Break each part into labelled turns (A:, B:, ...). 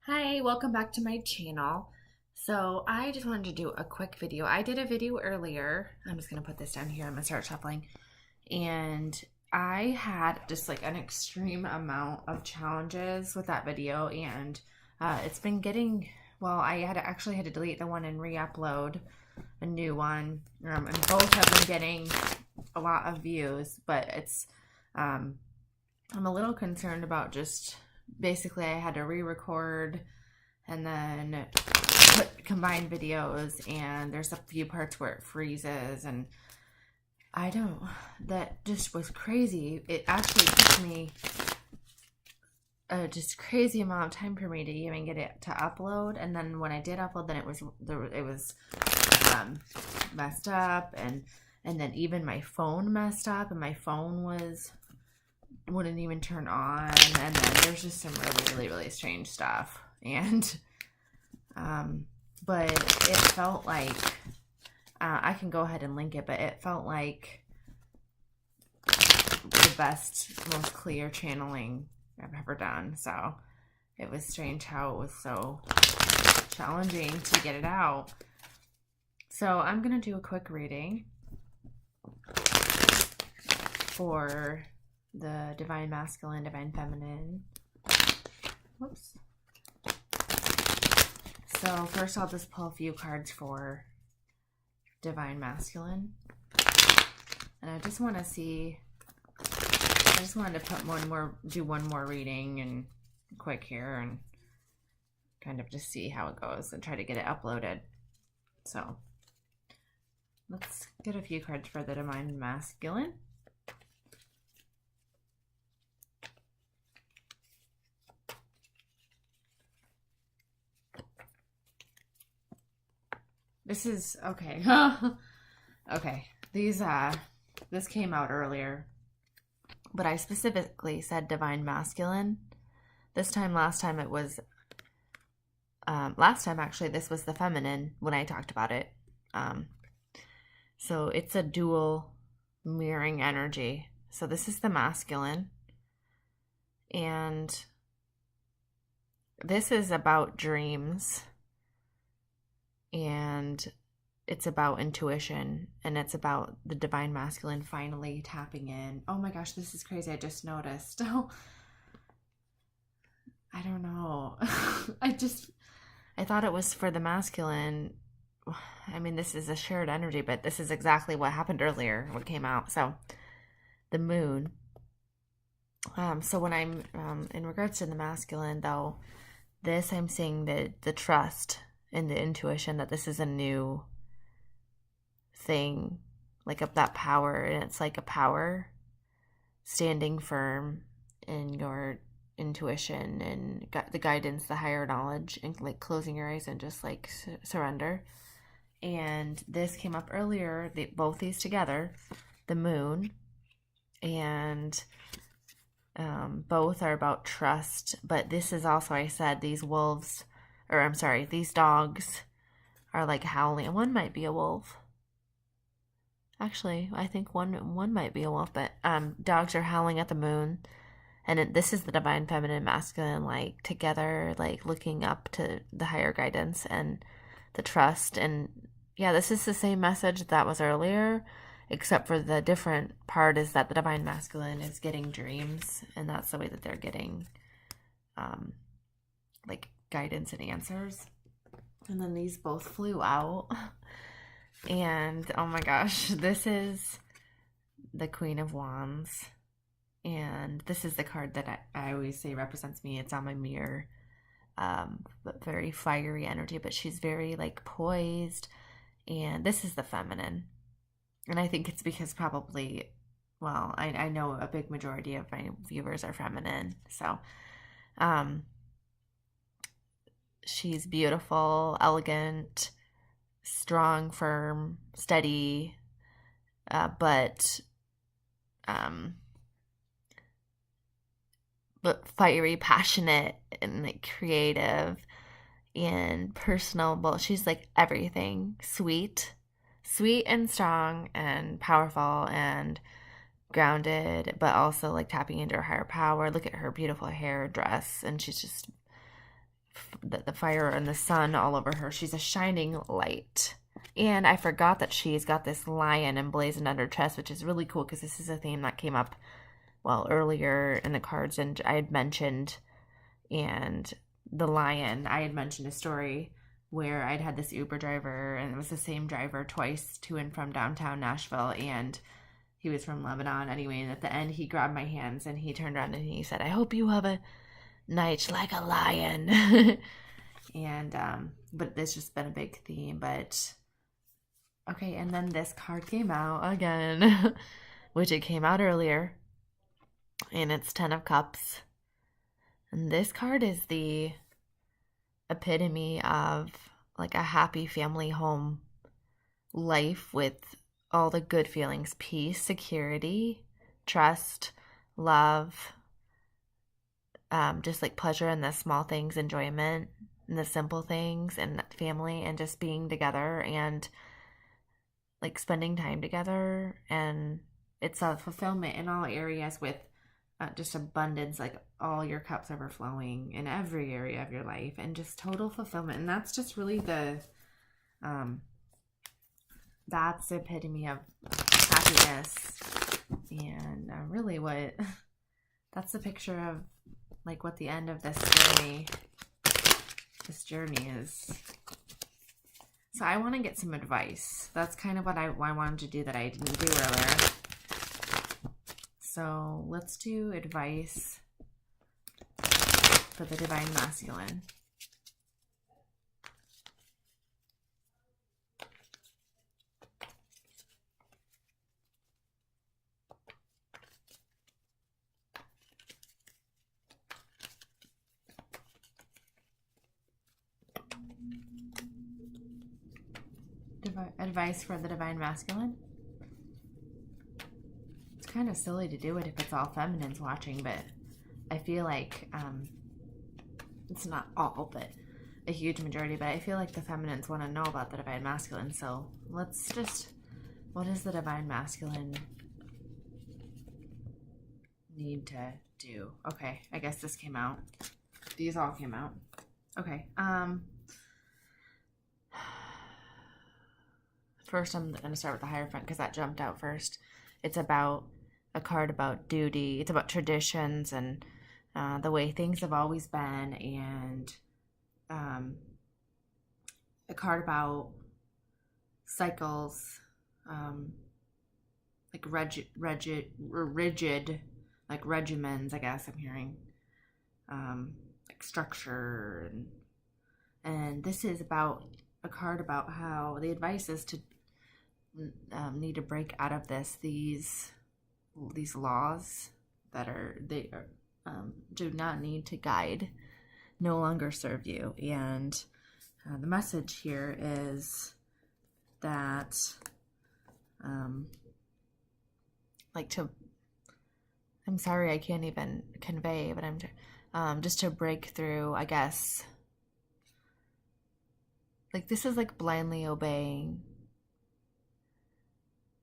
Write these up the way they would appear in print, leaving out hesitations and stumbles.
A: Hi, welcome back to my channel. So I just wanted to do a quick video. I did a video earlier. I'm just going to put this down here. I'm going to start shuffling. And I had just like an extreme amount of challenges with that video. And it's been getting, well, actually had to delete the one and re-upload a new one. And both have been getting a lot of views. But I'm a little concerned about just basically I had to re-record and then put combined videos, and there's a few parts where it freezes, and that just was crazy. It actually took me a just crazy amount of time for me to even get it to upload, and then when I did upload, then it was messed up, and then even my phone messed up, and my phone wouldn't even turn on, and then there's just some really strange stuff. And but it felt like I can go ahead and link it, but it felt like the best, most clear channeling I've ever done. So it was strange how it was so challenging to get it out. So I'm gonna do a quick reading for the Divine Masculine, Divine Feminine. Whoops. So first I'll just pull a few cards for Divine Masculine. And I just wanted to do one more reading and quick here and kind of just see how it goes and try to get it uploaded. So let's get a few cards for the Divine Masculine. This is okay. Okay. This came out earlier, but I specifically said Divine Masculine. Last time it was, last time actually, this was the feminine when I talked about it. So it's a dual mirroring energy. So this is the masculine, and this is about dreams. And it's about intuition, and it's about the Divine Masculine finally tapping in. Oh my gosh, this is crazy. I just noticed. Oh, I don't know. I thought it was for the masculine. I mean, this is a shared energy, but this is exactly what happened earlier, what came out. So the moon. So when I'm, in regards to the masculine though, I'm seeing the trust and the intuition that this is a new thing, like that power, and it's like a power standing firm in your intuition and the guidance, the higher knowledge, and like closing your eyes and just like surrender. And this came up earlier, both these together, the moon, and both are about trust. But this is also, I said, these dogs are like howling. One might be a wolf. Actually, I think one might be a wolf, but dogs are howling at the moon. And this is the Divine Feminine, Masculine, like together, like looking up to the higher guidance and the trust. And yeah, this is the same message that was earlier, except for the different part is that the Divine Masculine is getting dreams, and that's the way that they're getting like guidance and answers. And then these both flew out. And oh my gosh, this is the Queen of Wands. And this is the card that I always say represents me. It's on my mirror. But very fiery energy, but she's very like poised. And this is the feminine. And I think it's because probably, well, I know a big majority of my viewers are feminine. So, she's beautiful, elegant, strong, firm, steady, but fiery, passionate, and like creative and personal. Well, she's like everything. Sweet and strong and powerful and grounded, but also like tapping into her higher power. Look at her beautiful hair, dress, and she's just the fire and the sun all over her. She's a shining light. And I forgot that she's got this lion emblazoned on her chest, which is really cool because this is a theme that came up, well, earlier in the cards, and I had mentioned, and the lion, I had mentioned a story where I'd had this Uber driver, and it was the same driver twice to and from downtown Nashville, and he was from Lebanon anyway, and at the end he grabbed my hands and he turned around and he said, "I hope you have a night like a lion." And but it's just been a big theme. But okay, and then this card came out again, which it came out earlier, and it's 10 of Cups. And this card is the epitome of like a happy family home life with all the good feelings: peace, security, trust, love, just like pleasure in the small things, enjoyment in the simple things, and family, and just being together and like spending time together. And it's a fulfillment in all areas with just abundance, like all your cups overflowing in every area of your life, and just total fulfillment. And that's just really that's the epitome of happiness. And really that's the picture of like what the end of this journey is. So I want to get some advice. That's kind of what I wanted to do that I didn't do earlier. So let's do advice for the Divine Masculine. Advice for the Divine Masculine. It's kind of silly to do it if it's all feminines watching, but I feel like it's not all, but a huge majority. But I feel like the feminines want to know about the Divine Masculine. So let's just, what does the Divine Masculine need to do? Okay, I guess this came out. These all came out. Okay. First, I'm going to start with the Hierophant because that jumped out first. It's about a card about duty. It's about traditions and the way things have always been, and a card about cycles, like rigid, like regimens, I guess I'm hearing, like structure, and this is about a card about how the advice is to need to break out of these laws that do not need to guide, no longer serve you. And the message here is that I'm sorry I can't even convey, but I'm just to break through, I guess. Like, this is like blindly obeying.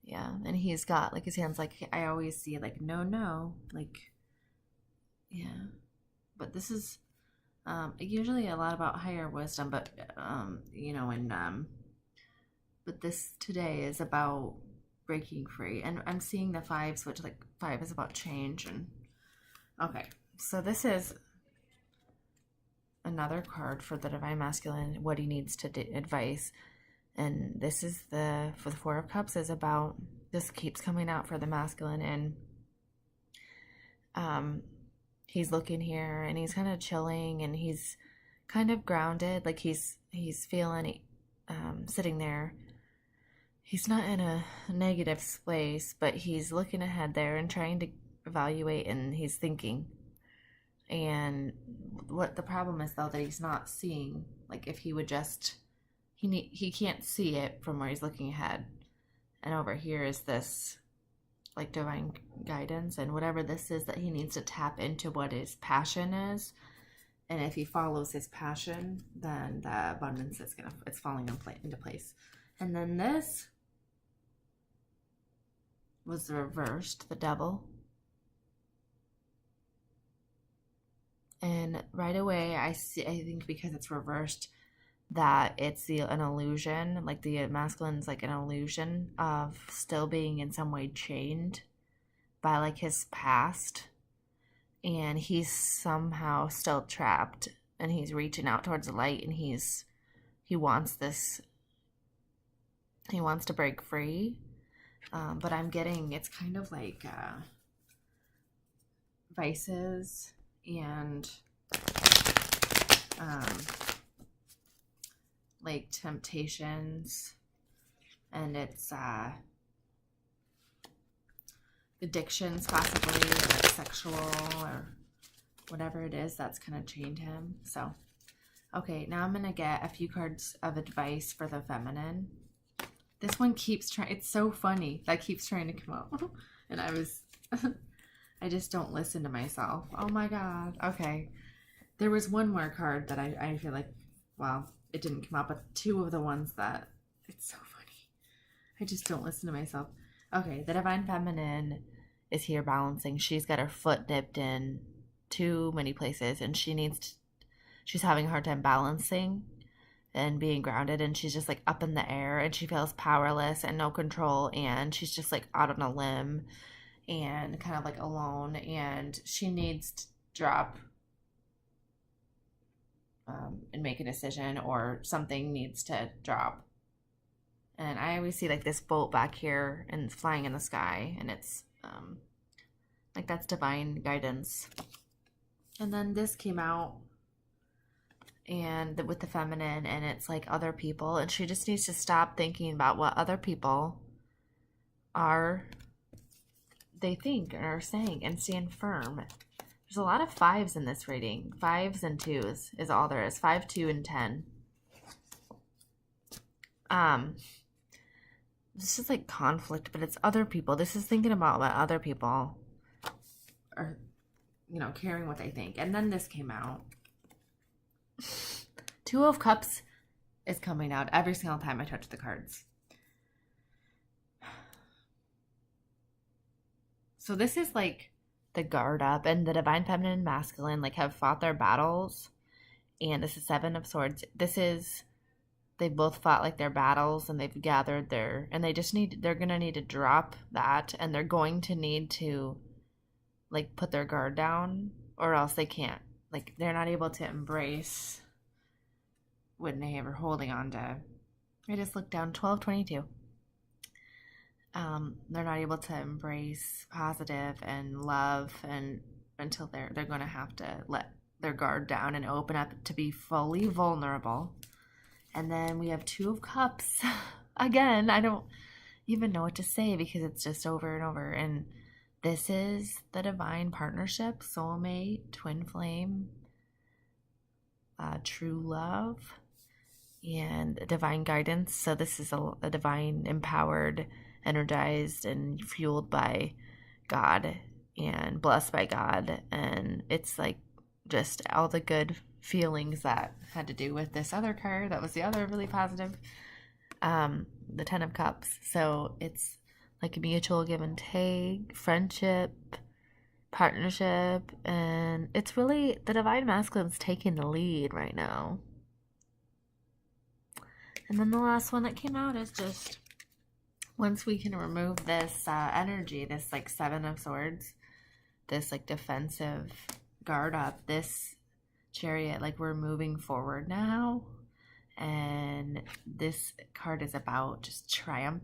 A: Yeah, and he's got like his hands, like I always see, like no, like, yeah. But this is usually a lot about higher wisdom, but but this today is about breaking free. And I'm seeing the fives, which like 5 is about change. And okay, so this is another card for the Divine Masculine, what he needs to advice. And this is for the 4 of Cups is about, this keeps coming out for the masculine, and he's looking here and he's kind of chilling and he's kind of grounded, like he's feeling sitting there. He's not in a negative place, but he's looking ahead there and trying to evaluate, and he's thinking. And what the problem is, though, that he's not seeing, like if he would just, he can't see it from where he's looking ahead. And over here is this like divine guidance, and whatever this is that he needs to tap into what his passion is. And if he follows his passion, then the abundance it's falling into place. And then this was reversed, the Devil. And right away, I think because it's reversed, that it's an illusion, like the masculine's like an illusion of still being in some way chained by like his past, and he's somehow still trapped, and he's reaching out towards the light, and he wants this, he wants to break free. But I'm getting, it's kind of like vices and like temptations, and it's addictions possibly, or like sexual or whatever it is that's kind of chained him. So okay, now I'm gonna get a few cards of advice for the feminine. This one keeps trying, it's so funny, that keeps trying to come up. And I just don't listen to myself. Oh my god. Okay, there was one more card that I feel like, well, it didn't come up, but two of the ones that, it's so funny. I just don't listen to myself. Okay, the Divine Feminine is here balancing. She's got her foot dipped in too many places, and she's having a hard time balancing and being grounded, and she's just like up in the air, and she feels powerless and no control, and she's just like out on a limb and kind of like alone, and she needs to drop and make a decision, or something needs to drop. And I always see like this bolt back here and flying in the sky, and it's like that's divine guidance. And then this came out, and with the feminine, and it's like other people, and she just needs to stop thinking about what other people they think and are saying, and stand firm. There's a lot of 5s in this reading. 5s and 2s is all there is. 5, 2, and 10. This is like conflict, but it's other people. This is thinking about what other people are, caring what they think. And then this came out. 2 of Cups is coming out every single time I touch the cards. So this is like the guard up, and the Divine Feminine and Masculine like have fought their battles, and this is 7 of Swords. They've both fought like their battles, and they've gathered and they're gonna need to drop that, and they're going to need to like put their guard down, or else they can't, like they're not able to embrace what they ever holding on to. I just looked down 1222. They're not able to embrace positive and love, and until they're going to have to let their guard down and open up to be fully vulnerable. And then we have 2 of Cups. Again, I don't even know what to say because it's just over and over. And this is the divine partnership, soulmate, twin flame, true love, and divine guidance. So this is a divine, empowered, energized, and fueled by God and blessed by God. And it's like just all the good feelings that had to do with this other card. That was the other really positive, the 10 of Cups. So it's like a mutual give and take, friendship, partnership, and it's really the Divine Masculine's taking the lead right now. And then the last one that came out is just, once we can remove this energy, this like 7 of Swords, this like defensive guard up, this Chariot, like we're moving forward now. And this card is about just triumph,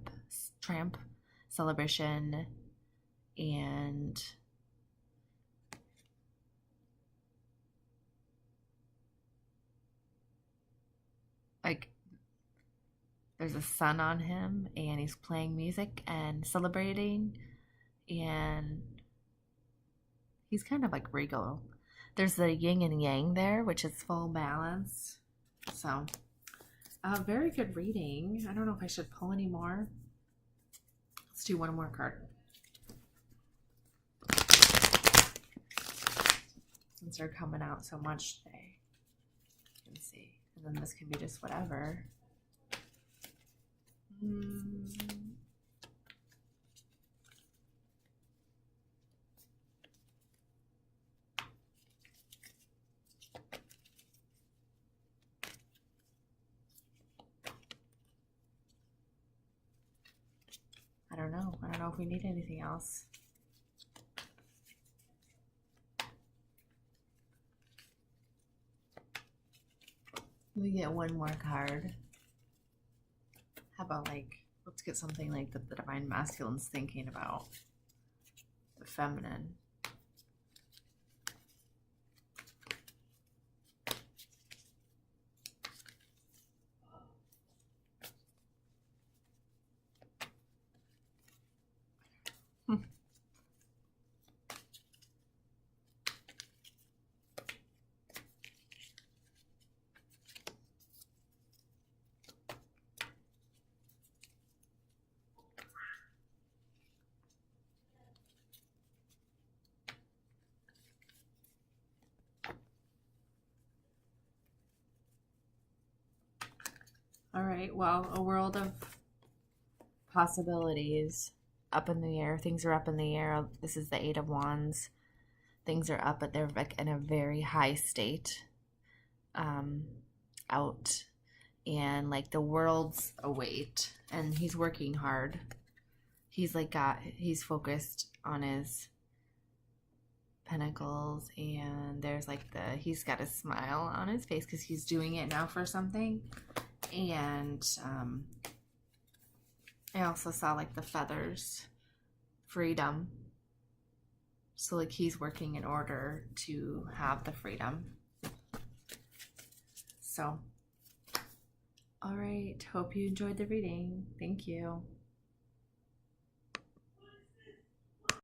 A: celebration, and like there's a sun on him, and he's playing music and celebrating, and he's kind of like regal. There's the yin and yang there, which is full balance. So very good reading. I don't know if I should pull any more. Let's do one more card, since they're coming out so much today. Let's see. And then this can be just whatever. if we need anything else. We get one more card. How about like, let's get something like that the Divine Masculine's thinking about. The Feminine. All right, well, a world of possibilities, up in the air. Things are up in the air. This is the Eight of Wands. Things are up, but they're like in a very high state. Out, and like the world's await, and he's working hard. He's focused on his pentacles, and there's like he's got a smile on his face because he's doing it now for something. And I also saw like the feathers, freedom. So like he's working in order to have the freedom. So, all right. Hope you enjoyed the reading. Thank you.